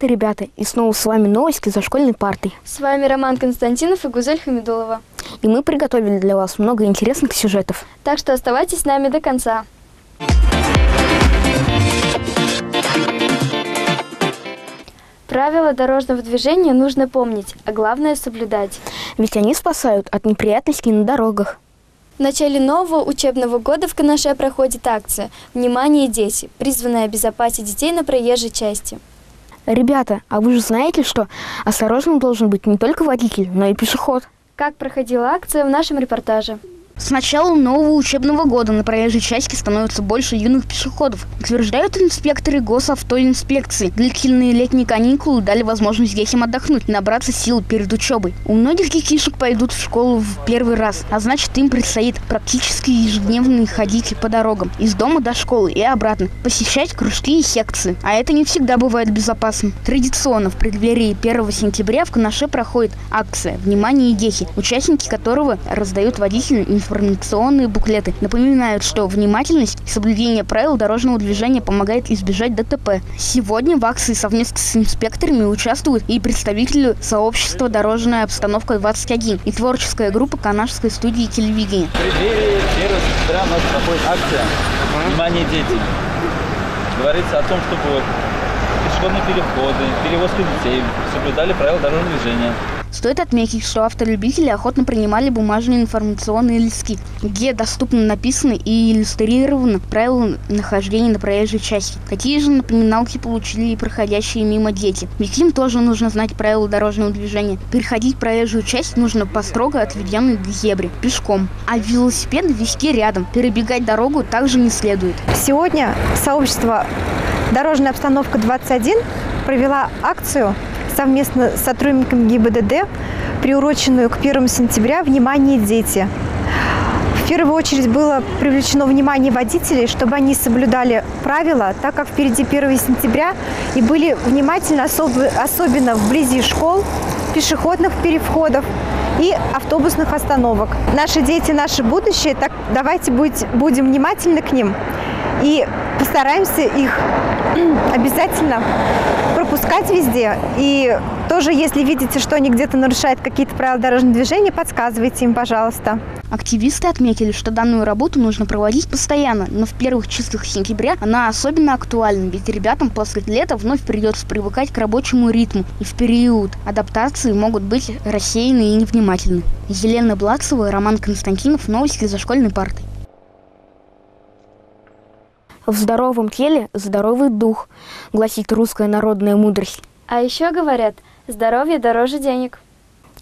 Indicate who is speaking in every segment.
Speaker 1: привет, ребята! И снова с вами новости за школьной партой.
Speaker 2: С вами Роман Константинов и Гузель Хамидулова.
Speaker 1: И мы приготовили для вас много интересных сюжетов.
Speaker 2: Так что оставайтесь с нами до конца. Правила дорожного движения нужно помнить, а главное соблюдать.
Speaker 1: Ведь они спасают от неприятностей на дорогах.
Speaker 2: В начале нового учебного года в Канаше проходит акция «Внимание, дети», призванная обезопасить детей на проезжей части.
Speaker 1: Ребята, а вы же знаете, что осторожным должен быть не только водитель, но и пешеход?
Speaker 2: Как проходила акция в нашем репортаже.
Speaker 3: С начала нового учебного года на проезжей части становится больше юных пешеходов. Утверждают инспекторы госавтоинспекции. Длительные летние каникулы дали возможность детям отдохнуть и набраться сил перед учебой. У многих детишек пойдут в школу в первый раз, а значит, им предстоит практически ежедневно ходить по дорогам из дома до школы и обратно, посещать кружки и секции. А это не всегда бывает безопасно. Традиционно в преддверии 1 сентября в Канаше проходит акция «Внимание, дети», участники которого раздают водителям информационные буклеты. Напоминают, что внимательность и соблюдение правил дорожного движения помогает избежать ДТП. Сегодня в акции совместно с инспекторами участвуют и представители сообщества «Дорожная обстановка-21» и творческая группа Канашской студии телевидения.
Speaker 4: В преддверии 1 сентября у нас проходит акция «Внимание, дети». Говорится о том, чтобы пешеходные переходы, перевозки детей соблюдали правила дорожного движения.
Speaker 3: Стоит отметить, что автолюбители охотно принимали бумажные информационные листки, где доступно написаны и иллюстрированы правила нахождения на проезжей части. Такие же напоминалки получили и проходящие мимо дети. Ведь им тоже нужно знать правила дорожного движения. Переходить проезжую часть нужно по строго отведенной зебре, пешком. А велосипед вести рядом. Перебегать дорогу также не следует.
Speaker 5: Сегодня сообщество «Дорожная обстановка-21» провела акцию совместно с сотрудниками ГИБДД, приуроченную к 1 сентября «Внимание, дети». В первую очередь было привлечено внимание водителей, чтобы они соблюдали правила, так как впереди 1 сентября, и были внимательны особенно вблизи школ, пешеходных переходов и автобусных остановок. Наши дети – наше будущее, так давайте будем внимательны к ним и постараемся их обязательно пропускать везде. И тоже, если видите, что они где-то нарушают какие-то правила дорожного движения, подсказывайте им, пожалуйста.
Speaker 3: Активисты отметили, что данную работу нужно проводить постоянно, но в первых числах сентября она особенно актуальна, ведь ребятам после лета вновь придется привыкать к рабочему ритму, и в период адаптации могут быть рассеяны и невнимательны. Елена Блацева, Роман Константинов, новости за школьной партой.
Speaker 1: В здоровом теле здоровый дух, гласит русская народная мудрость.
Speaker 2: А еще говорят, здоровье дороже денег.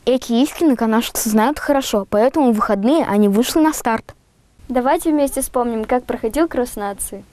Speaker 1: Эти истины канашцы знают хорошо, поэтому в выходные они вышли на старт.
Speaker 2: Давайте вместе вспомним, как проходил кросс нации.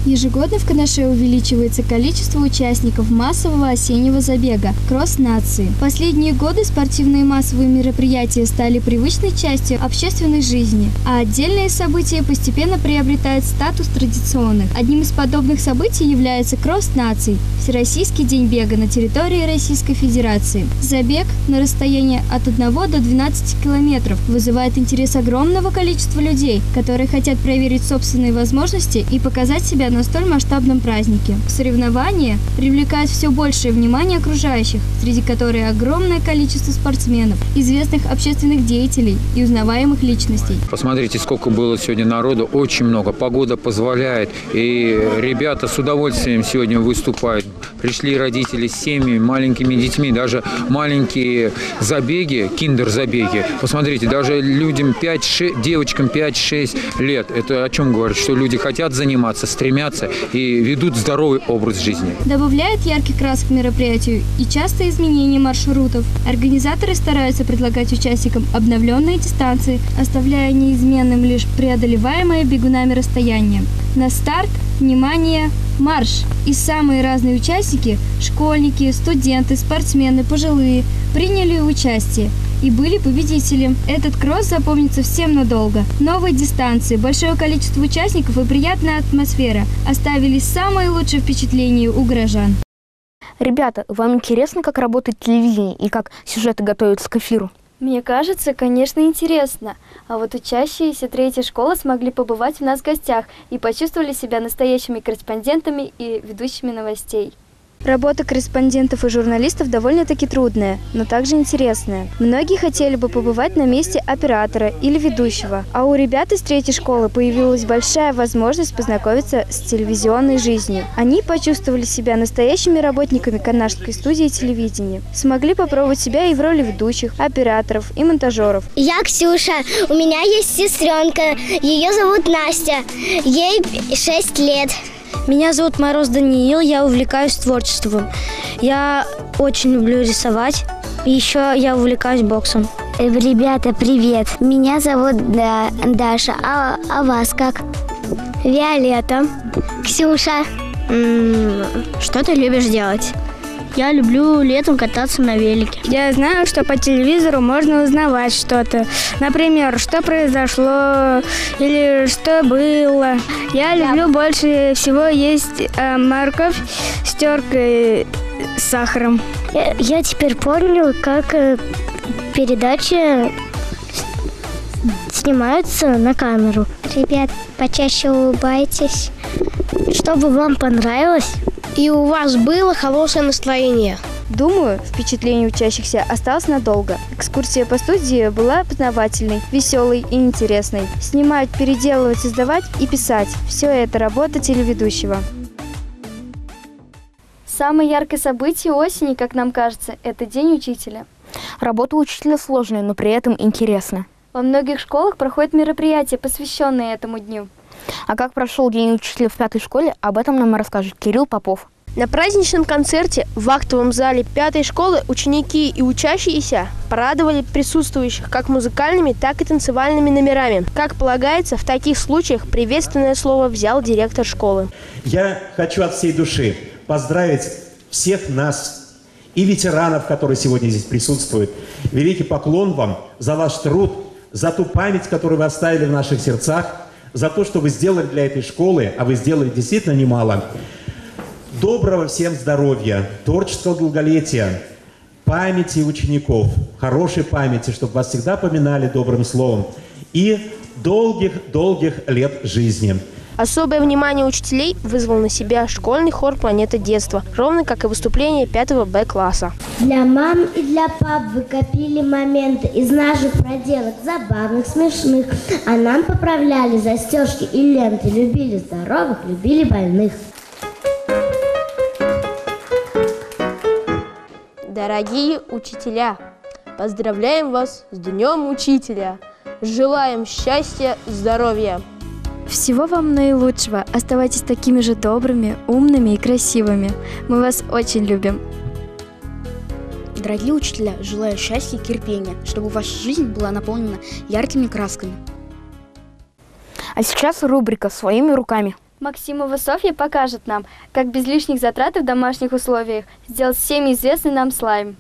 Speaker 6: Ежегодно в Канаше увеличивается количество участников массового осеннего забега «Кросс нации». В последние годы спортивные массовые мероприятия стали привычной частью общественной жизни, а отдельные события постепенно приобретают статус традиционных. Одним из подобных событий является «Кросс наций» – Всероссийский день бега на территории Российской Федерации. Забег на расстоянии от 1 до 12 километров вызывает интерес огромного количества людей, которые хотят проверить собственные возможности и показать себя на столь масштабном празднике. Соревнования привлекают все большее внимание окружающих, среди которых огромное количество спортсменов, известных общественных деятелей и узнаваемых личностей.
Speaker 7: Посмотрите, сколько было сегодня народу, очень много. Погода позволяет, и ребята с удовольствием сегодня выступают. Пришли родители с семьями, маленькими детьми, даже маленькие забеги, киндер-забеги. Посмотрите, даже людям 5-6, девочкам 5-6 лет. Это о чем говорит? Что люди хотят заниматься, стремятся и ведут здоровый образ жизни.
Speaker 6: Добавляет ярких красок к мероприятию и частые изменения маршрутов. Организаторы стараются предлагать участникам обновленные дистанции, оставляя неизменным лишь преодолеваемое бегунами расстояние. На старт, внимание, марш! И самые разные участники – школьники, студенты, спортсмены, пожилые – приняли участие и были победителем. Этот кросс запомнится всем надолго. Новые дистанции, большое количество участников и приятная атмосфера оставили самые лучшие впечатления у горожан.
Speaker 1: Ребята, вам интересно, как работает телевидение и как сюжеты готовятся к эфиру?
Speaker 2: Мне кажется, конечно, интересно. А вот учащиеся 3-й школы смогли побывать у нас в гостях и почувствовали себя настоящими корреспондентами и ведущими новостей.
Speaker 6: Работа корреспондентов и журналистов довольно-таки трудная, но также интересная. Многие хотели бы побывать на месте оператора или ведущего, а у ребят из 3-й школы появилась большая возможность познакомиться с телевизионной жизнью. Они почувствовали себя настоящими работниками канадской студии телевидения, смогли попробовать себя и в роли ведущих, операторов и монтажеров.
Speaker 8: Я Ксюша, у меня есть сестренка, ее зовут Настя, ей 6 лет.
Speaker 9: Меня зовут Мороз Даниил, я увлекаюсь творчеством. Я очень люблю рисовать, и еще я увлекаюсь боксом.
Speaker 8: Ребята, привет. Меня зовут Даша, а вас как? Виолетта. Ксюша.
Speaker 9: Что ты любишь делать? Я люблю летом кататься на велике.
Speaker 6: Я знаю, что по телевизору можно узнавать что-то. Например, что произошло или что было. Я люблю больше всего есть морковь с теркой с сахаром.
Speaker 8: Я теперь понял, как передачи снимаются на камеру. Ребят, почаще улыбайтесь, чтобы вам понравилось.
Speaker 9: И у вас было хорошее настроение.
Speaker 6: Думаю, впечатление учащихся осталось надолго. Экскурсия по студии была познавательной, веселой и интересной. Снимать, переделывать, создавать и писать – все это работа телеведущего. Самое яркое событие осени, как нам кажется, это День учителя.
Speaker 1: Работа учителя сложная, но при этом интересна.
Speaker 2: Во многих школах проходят мероприятия, посвященные этому дню.
Speaker 1: А как прошел День учителя в 5-й школе, об этом нам расскажет Кирилл Попов.
Speaker 10: На праздничном концерте в актовом зале 5-й школы ученики и учащиеся порадовали присутствующих как музыкальными, так и танцевальными номерами. Как полагается, в таких случаях приветственное слово взял директор школы.
Speaker 11: Я хочу от всей души поздравить всех нас и ветеранов, которые сегодня здесь присутствуют. Великий поклон вам за ваш труд, за ту память, которую вы оставили в наших сердцах, за то, что вы сделали для этой школы, а вы сделали действительно немало. Доброго всем здоровья, творческого долголетия, памяти учеников, хорошей памяти, чтобы вас всегда поминали добрым словом, и долгих-долгих лет жизни.
Speaker 10: Особое внимание учителей вызвал на себя школьный хор «Планета детства», ровно как и выступление 5 Б-класса.
Speaker 8: Для мам и для пап вы копили моменты из наших проделок, забавных, смешных, а нам поправляли застежки и ленты, любили здоровых, любили больных.
Speaker 10: Дорогие учителя, поздравляем вас с Днем Учителя! Желаем счастья, здоровья!
Speaker 2: Всего вам наилучшего. Оставайтесь такими же добрыми, умными и красивыми. Мы вас очень любим.
Speaker 3: Дорогие учителя, желаю счастья и терпения, чтобы ваша жизнь была наполнена яркими красками.
Speaker 1: А сейчас рубрика «Своими руками».
Speaker 2: Максимова Софья покажет нам, как без лишних затрат в домашних условиях сделать всеми известный нам слайм.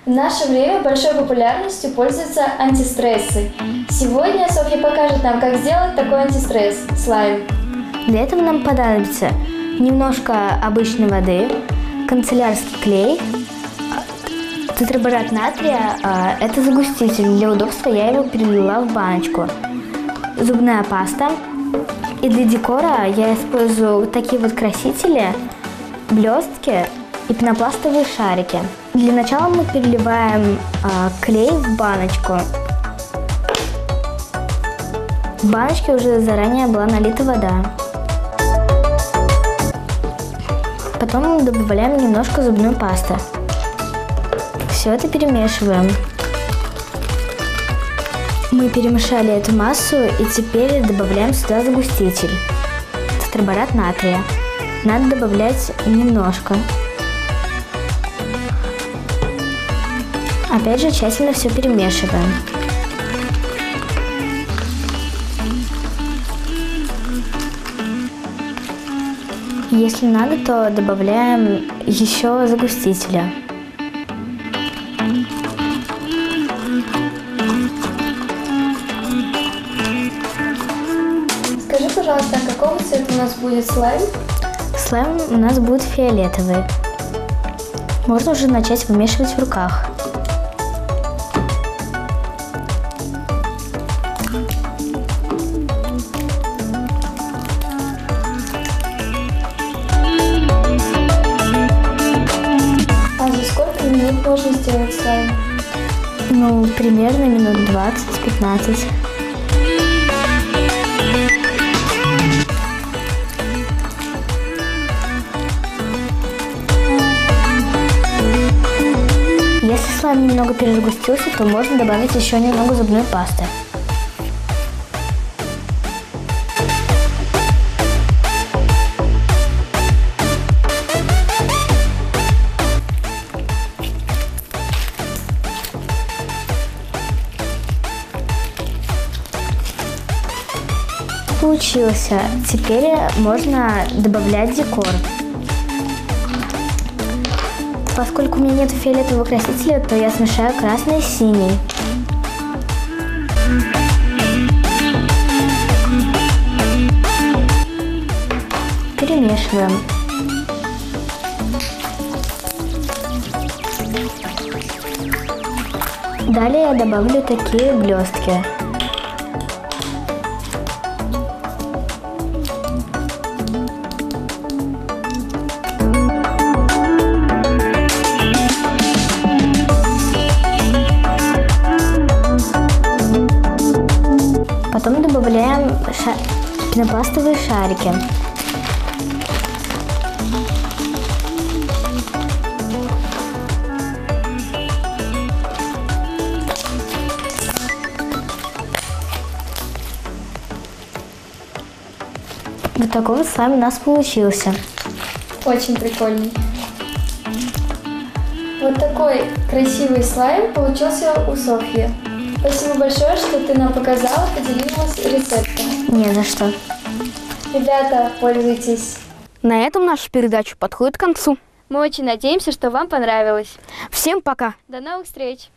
Speaker 2: В наше время большой популярностью пользуются антистрессы. Сегодня Софья покажет нам, как сделать такой антистресс – слайм.
Speaker 8: Для этого нам понадобится немножко обычной воды, канцелярский клей, тетраборат натрия – это загуститель. Для удобства я его перелила в баночку. Зубная паста. И для декора я использую такие вот красители, блестки и пенопластовые шарики. Для начала мы переливаем клей в баночку. В баночке уже заранее была налита вода. Потом мы добавляем немножко зубной пасты. Все это перемешиваем. Мы перемешали эту массу и теперь добавляем сюда загуститель. Тетраборат натрия. Надо добавлять немножко. Опять же тщательно все перемешиваем. Если надо, то добавляем еще загустителя.
Speaker 2: Скажи, пожалуйста, а какого цвета у нас будет слайм?
Speaker 8: Слайм у нас будет фиолетовый. Можно уже начать вымешивать в руках.
Speaker 2: как можно сделать слайм?
Speaker 8: Ну, примерно минут 20-15. Если слайм немного перезагустился, то можно добавить еще немного зубной пасты. Получился. Теперь можно добавлять декор. Поскольку у меня нет фиолетового красителя, то я смешаю красный с синий. Перемешиваем. Далее я добавлю такие блестки. Потом добавляем пенопластовые шарики. Вот такой вот слайм у нас получился.
Speaker 2: Очень прикольный. Вот такой красивый слайм получился у Софьи. Спасибо большое, что ты нам показала, поделилась рецептом.
Speaker 8: Не за что.
Speaker 2: Ребята, пользуйтесь.
Speaker 1: На этом наша передача подходит к концу.
Speaker 2: Мы очень надеемся, что вам понравилось.
Speaker 1: Всем пока.
Speaker 2: До новых встреч.